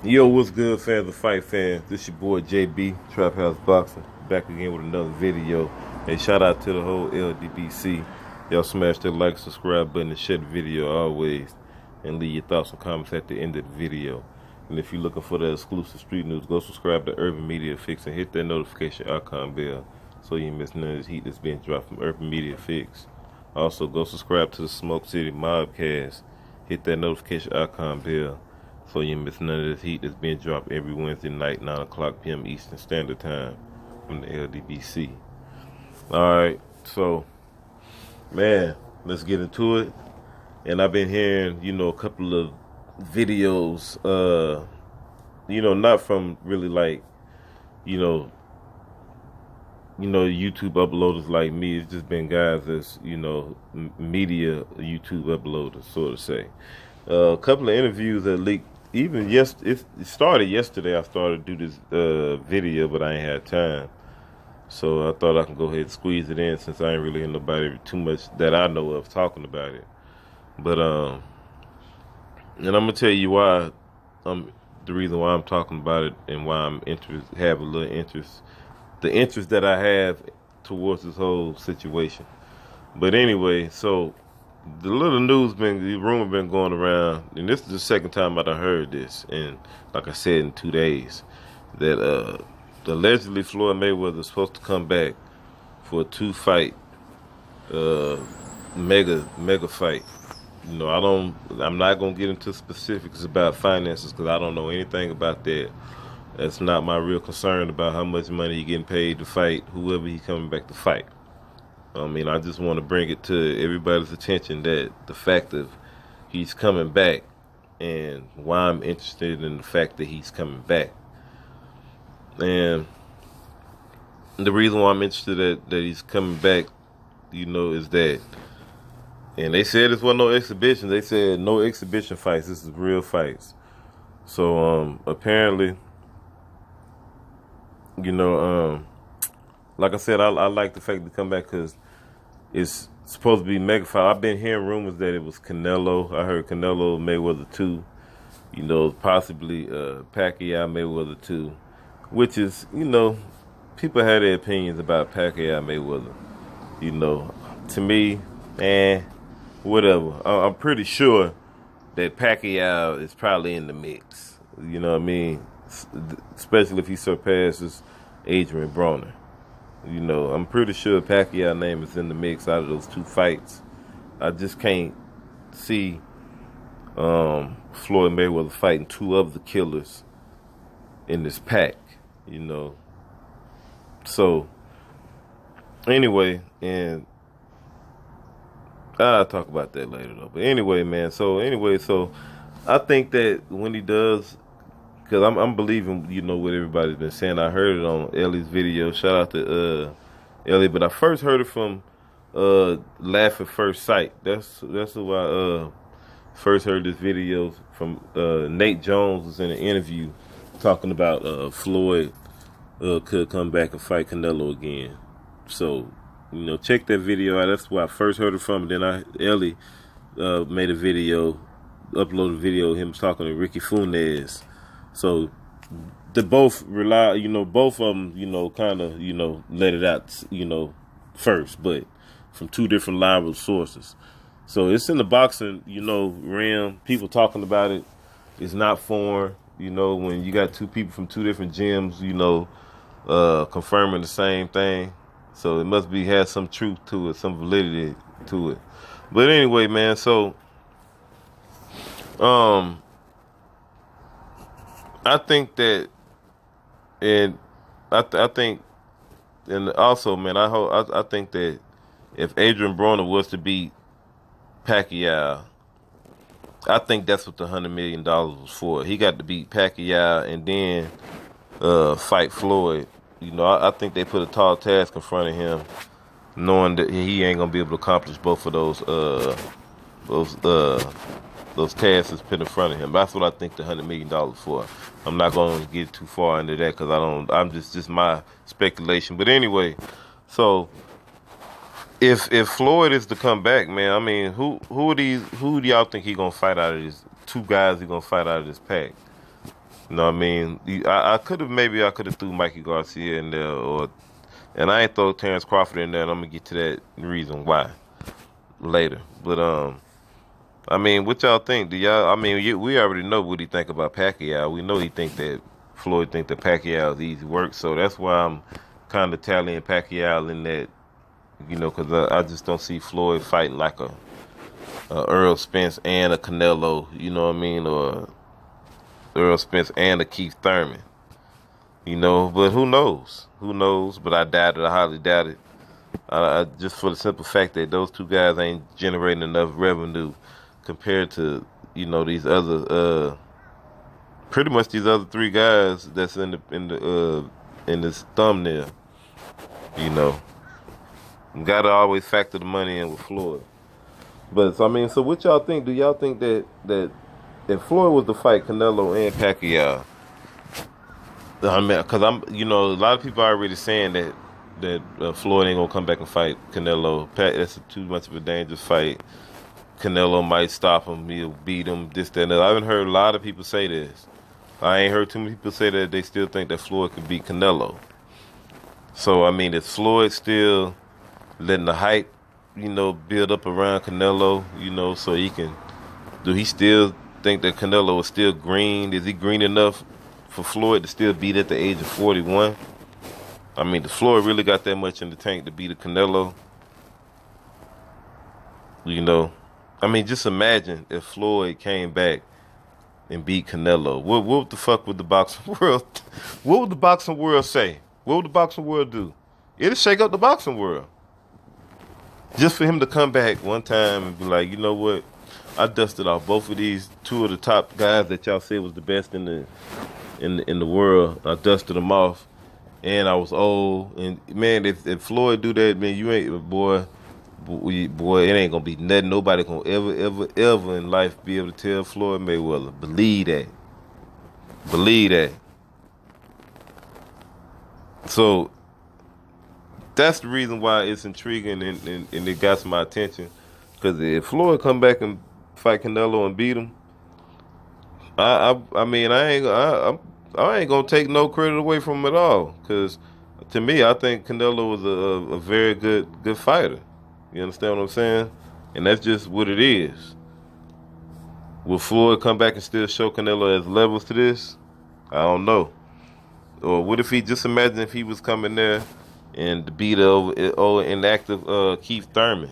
Yo, what's good, fans of fight fans? This your boy JB, Trap House Boxing, back again with another video. Hey, shout out to the whole LDBC. Y'all smash that like, subscribe button, and share the video always. And leave your thoughts and comments at the end of the video. And if you're looking for the exclusive street news, go subscribe to Urban Media Fix and hit that notification icon bell so you miss none of this heat that's being dropped from Urban Media Fix. Also, go subscribe to the Smoke City Mobcast. Hit that notification icon bell so you miss none of this heat that's being dropped every Wednesday night, 9 o'clock p.m. Eastern Standard Time from the LDBC. Alright, so, man, let's get into it. And I've been hearing, a couple of videos, not from really like, YouTube uploaders like me. It's just been guys that's, media YouTube uploaders, so to say. A couple of interviews that leaked. Even it started yesterday. I started to do this video, but I ain't had time. So I thought I can go ahead and squeeze it in since I ain't really hear nobody too much that I know of talking about it. But and I'm gonna tell you why. The reason why I'm talking about it and why I'm have a little interest. The interest that I have towards this whole situation. But anyway, so the little the rumor been going around, and this is the second time I done heard this, and like I said, in 2 days, that allegedly Floyd Mayweather is supposed to come back for a 2-fight mega fight. I'm not gonna get into specifics about finances because I don't know anything about that. That's not my real concern about how much money he getting paid to fight whoever he coming back to fight. I just want to bring it to everybody's attention that the fact of he's coming back and why I'm interested in the fact that he's coming back. And the reason why I'm interested that he's coming back, is that, and they said this wasn't no exhibition. They said no exhibition fights. This is real fights. So apparently, like I said, I like the fact to come back because it's supposed to be mega fight. I've been hearing rumors that it was Canelo. I heard Canelo Mayweather 2. Possibly Pacquiao Mayweather 2. Which is, people have their opinions about Pacquiao Mayweather. To me, whatever. I'm pretty sure that Pacquiao is probably in the mix. You know what I mean? Especially if he surpasses Adrian Broner. I'm pretty sure Pacquiao's name is in the mix out of those 2 fights. I just can't see Floyd Mayweather fighting 2 of the killers in this pack, So, anyway, and I'll talk about that later, though. But anyway, man, so I think that when he does, because I'm believing, what everybody's been saying. I heard it on Ellie's video. Shout out to Ellie. But I first heard it from Laugh at First Sight. That's who I first heard this video from. Nate Jones was in an interview talking about Floyd could come back and fight Canelo again. So, check that video out. That's where I first heard it from. Then Ellie made a video, uploaded a video of him talking to Ricky Funes. So they both rely, both of them, kind of, let it out, first, but from 2 different reliable sources. So it's in the boxing, realm. People talking about it. It's not foreign, when you got 2 people from 2 different gyms, confirming the same thing. So it must have some truth to it, some validity to it. But anyway, man, so I think that, and I think, and also, man, I think that if Adrian Broner was to beat Pacquiao, I think that's what the $100 million was for. He got to beat Pacquiao and then fight Floyd. I think they put a tall task in front of him, knowing that he ain't gonna be able to accomplish both of those tasks that's put in front of him. That's what I think the $100 million for. I'm not going to get too far into that because I'm just my speculation. But anyway, so if Floyd is to come back, man, who do y'all think he gonna fight out of these 2 guys he gonna fight out of this pack? You know what I mean? I could have maybe I could have threw Mikey Garcia in there, or and I ain't throw Terrence Crawford in there. And I'm gonna get to that reason why later. But I mean, what y'all think? Do y'all? I mean, we already know what he think about Pacquiao. We know he think that Floyd think that Pacquiao is easy work. So that's why I'm kind of tallying Pacquiao in that, because I just don't see Floyd fighting like a Earl Spence and a Canelo. You know what I mean? Or Earl Spence and a Keith Thurman. But who knows? Who knows? But I doubt it. I highly doubt it. Just for the simple fact that those two guys ain't generating enough revenue compared to these other pretty much these other three guys that's in this thumbnail. Gotta always factor the money in with Floyd. But so what y'all think? Do y'all think that if Floyd was to fight Canelo and Pacquiao? I mean, because a lot of people are already saying that Floyd ain't gonna come back and fight Canelo. That's too much of a dangerous fight. Canelo might stop him. He'll beat him. This, that, and that. I haven't heard a lot of people say this. I ain't heard too many people say that they still think that Floyd could beat Canelo. So I mean, is Floyd still letting the hype, build up around Canelo? So he can. Do he still think that Canelo is still green? Is he green enough for Floyd to still beat at the age of 41? I mean, does Floyd really got that much in the tank to beat a Canelo? I mean, just imagine if Floyd came back and beat Canelo. What the fuck would the boxing world? What would the boxing world say? What would the boxing world do? It'll shake up the boxing world. Just for him to come back one time and be like, you know what? I dusted off both of these two of the top guys that y'all said was the best in the world. I dusted them off, and I was old. And man, if Floyd do that, man, you ain't boy, it ain't gonna be nothing. Nobody gonna ever in life be able to tell Floyd Mayweather. Believe that. Believe that. So that's the reason why it's intriguing and it got my attention. Because if Floyd come back and fight Canelo and beat him, I mean I ain't gonna take no credit away from him at all. Because to me, I think Canelo was a very good fighter. You understand what I'm saying? And that's just what it is. Will Floyd come back and still show Canelo as levels to this? I don't know. Or what if just imagine if he was coming there and beat over inactive Keith Thurman?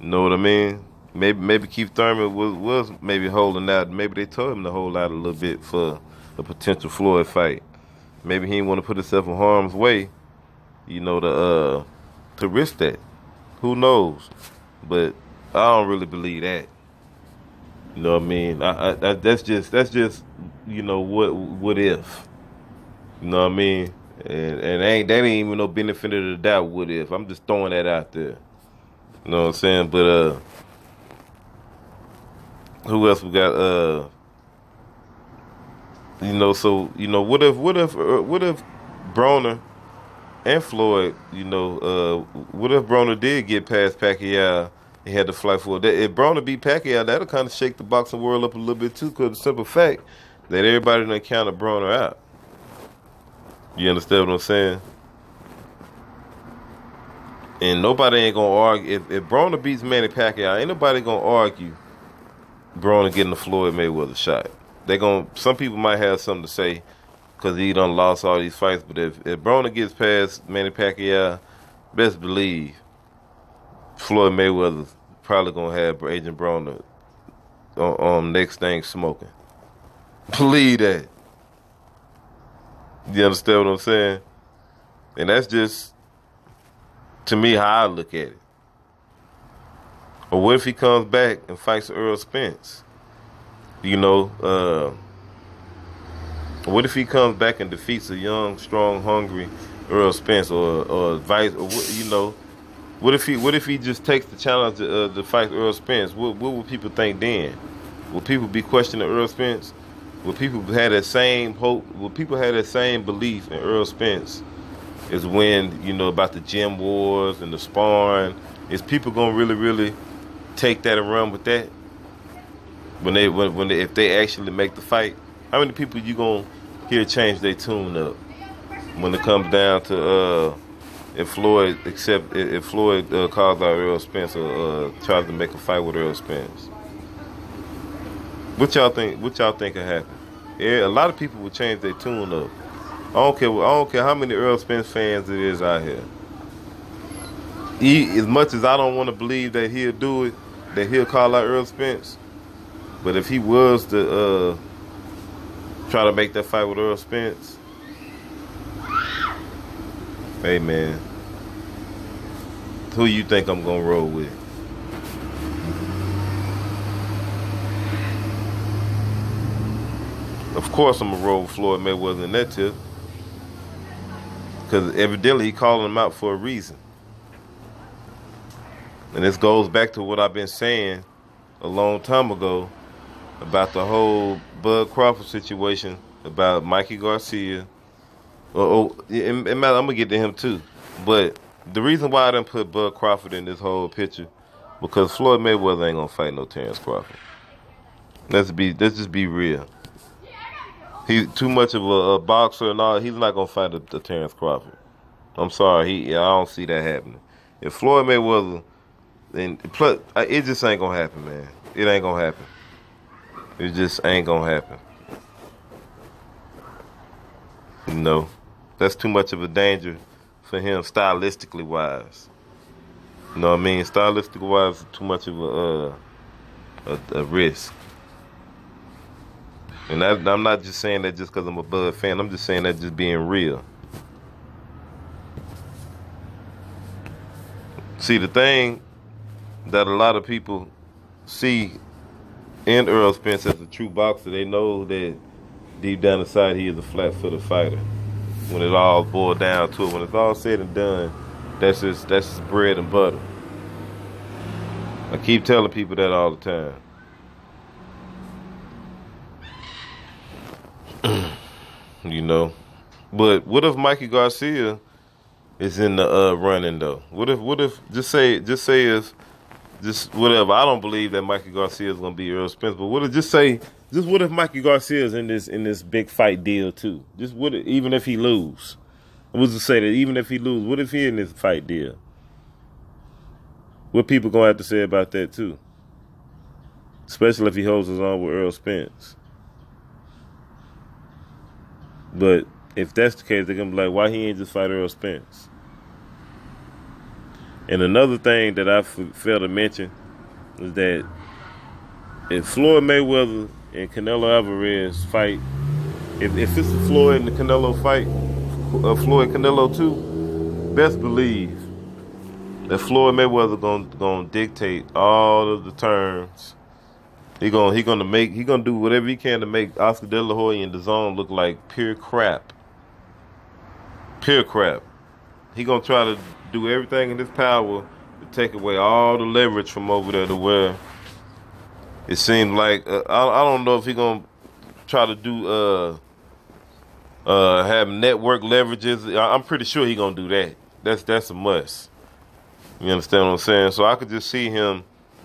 You know what I mean? Maybe Keith Thurman was maybe holding out. Maybe they told him to hold out a little bit for a potential Floyd fight. Maybe he didn't want to put himself in harm's way, to risk that. Who knows? But I don't really believe that. You know what I mean? That's just what if? You know what I mean? And that ain't even no benefit of the doubt. What if? I'm just throwing that out there. You know what I'm saying? But who else we got? What if Broner and Floyd, what if Broner did get past Pacquiao and had to fight for it? If Broner beat Pacquiao, that'll kind of shake the boxing world up a little bit too, because the simple fact that everybody done counted Broner out. You understand what I'm saying? And nobody ain't gonna argue. If Broner beats Manny Pacquiao, ain't nobody gonna argue Broner getting the Floyd Mayweather shot. Some people might have something to say because he done lost all these fights. But if Broner gets past Manny Pacquiao, best believe Floyd Mayweather's probably gonna have Agent Broner on next thing smoking. Believe that. You understand what I'm saying? And that's just, to me, how I look at it. Or what if he comes back and fights Earl Spence? What if he comes back and defeats a young, strong, hungry Earl Spence, or vice, or what if he just takes the challenge to fight Earl Spence? What would people think then? Will people be questioning Earl Spence? Will people have that same hope? Will people have that same belief in Earl Spence as when about the gym wars and the sparring? Is people gonna really take that and run with that when if they actually make the fight? How many people you gonna hear change their tune up when it comes down to if Floyd calls out Earl Spence or tries to make a fight with Earl Spence? What y'all think? What y'all think could happen? Yeah, a lot of people would change their tune up. I don't care. I don't care how many Earl Spence fans it is out here. As much as I don't want to believe that he'll do it, that he'll call out Earl Spence, but if he was to try to make that fight with Earl Spence, hey man, who you think I'm gonna roll with? Of course I'm gonna roll with Floyd Mayweather in that tip, because evidently he calling him out for a reason. And this goes back to what I've been saying a long time ago about the whole Bud Crawford situation, about Mikey Garcia. And I'm going to get to him too. But the reason why I didn't put Bud Crawford in this whole picture, because Floyd Mayweather ain't going to fight no Terrence Crawford. Let's just be real. He's too much of a boxer and all. He's not going to fight a Terrence Crawford. I'm sorry. I don't see that happening. If Floyd Mayweather... And plus, it just ain't gonna happen, man. It ain't gonna happen. It just ain't gonna happen. No, that's too much of a danger for him, stylistically wise. You know what I mean? Stylistically wise, too much of a risk. And I'm not just saying that just because I'm a Bud fan. I'm just saying that just being real. See, the thing that a lot of people see in Earl Spence as a true boxer, they know that deep down inside he is a flat-footed fighter. When it all boils down to it, when it's all said and done, that's his bread and butter. I keep telling people that all the time. You know, but what if Mikey Garcia is in the running though? What if just say if just whatever. I don't believe that Mikey Garcia is gonna be Earl Spence, but what if Mikey Garcia is in this big fight deal too? Even if he lose, I was to say that even if he lose, what if he in this fight deal? What people gonna have to say about that too? Especially if he holds his own with Earl Spence. But if that's the case, they're gonna be like, why he ain't just fight Earl Spence? And another thing that I failed to mention is that if Floyd Mayweather and Canelo Alvarez fight, if it's a Floyd and the Canelo fight, Floyd Canelo too, best believe that Floyd Mayweather gonna dictate all of the terms. He gonna do whatever he can to make Oscar De La Hoya and DAZN look like pure crap. Pure crap. He gonna try to do everything in his power to take away all the leverage from over there to where it seems like I don't know if he gonna try to do have network leverages. I'm pretty sure he gonna do that. That's a must. You understand what I'm saying? So I could just see him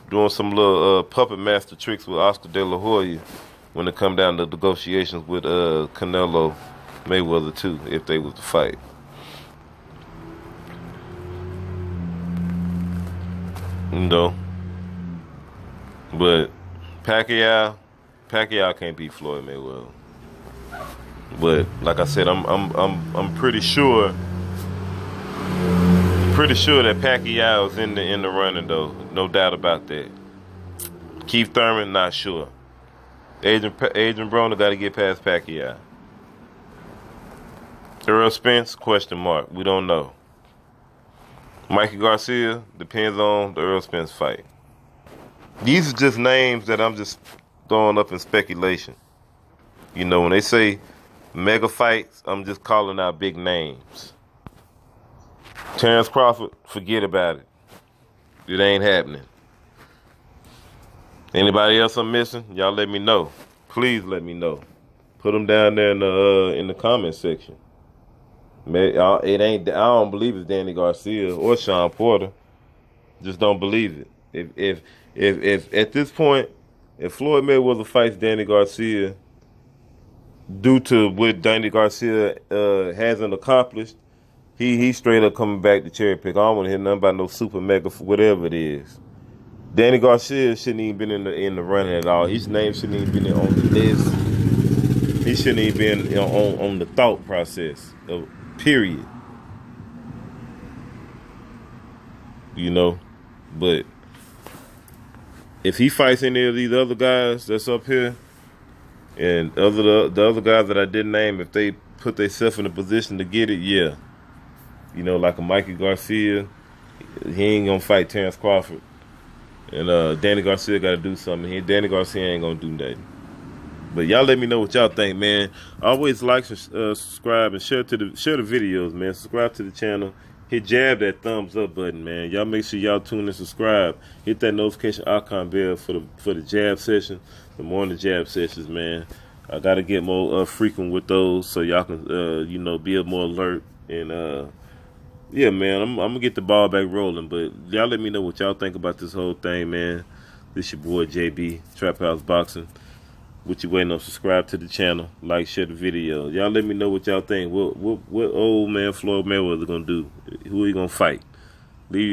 doing some little puppet master tricks with Oscar De La Hoya when it come down to negotiations with Canelo Mayweather too, if they was to fight. You know, but Pacquiao can't beat Floyd Mayweather. But like I said, I'm pretty sure that Pacquiao is in the running though, no doubt about that. Keith Thurman, not sure. Adrian Broner got to get past Pacquiao. Earl Spence, question mark. We don't know. Mikey Garcia, depends on the Earl Spence fight. These are just names that I'm just throwing up in speculation. You know, when they say mega fights, I'm just calling out big names. Terrence Crawford, forget about it. It ain't happening. Anybody else I'm missing? Y'all let me know. Please let me know. Put them down there in the comment section. I don't believe it's Danny Garcia or Sean Porter. Just don't believe it. If at this point, if Floyd Mayweather fights Danny Garcia, due to what Danny Garcia hasn't accomplished, he straight up coming back to cherry pick. I don't want to hear nothing about no super mega for whatever it is. Danny Garcia shouldn't even been in the running at all. His name shouldn't even been on the list. He shouldn't even been on the thought process. Period. You know, but if he fights any of these other guys that's up here, and the other guys that I didn't name, if they put themselves in a position to get it, yeah. You know, like a Mikey Garcia, he ain't gonna fight Terrence Crawford. And Danny Garcia got to do something. Danny Garcia ain't going to do nothing. But y'all let me know what y'all think, man. Always like, subscribe, and share the videos, man. Subscribe to the channel. Hit that thumbs up button, man. Y'all make sure y'all tune and subscribe. Hit that notification icon bell for the jab session, the morning jab sessions, man. I got to get more frequent with those so y'all can, you know, be more alert. And yeah, man, I'm gonna get the ball back rolling, but y'all let me know what y'all think about this whole thing, man. This your boy JB, Trap House Boxing. What you waiting on? Subscribe to the channel, like, share the video. Y'all let me know what y'all think. What old man Floyd Mayweather gonna do? Who he gonna fight? Leave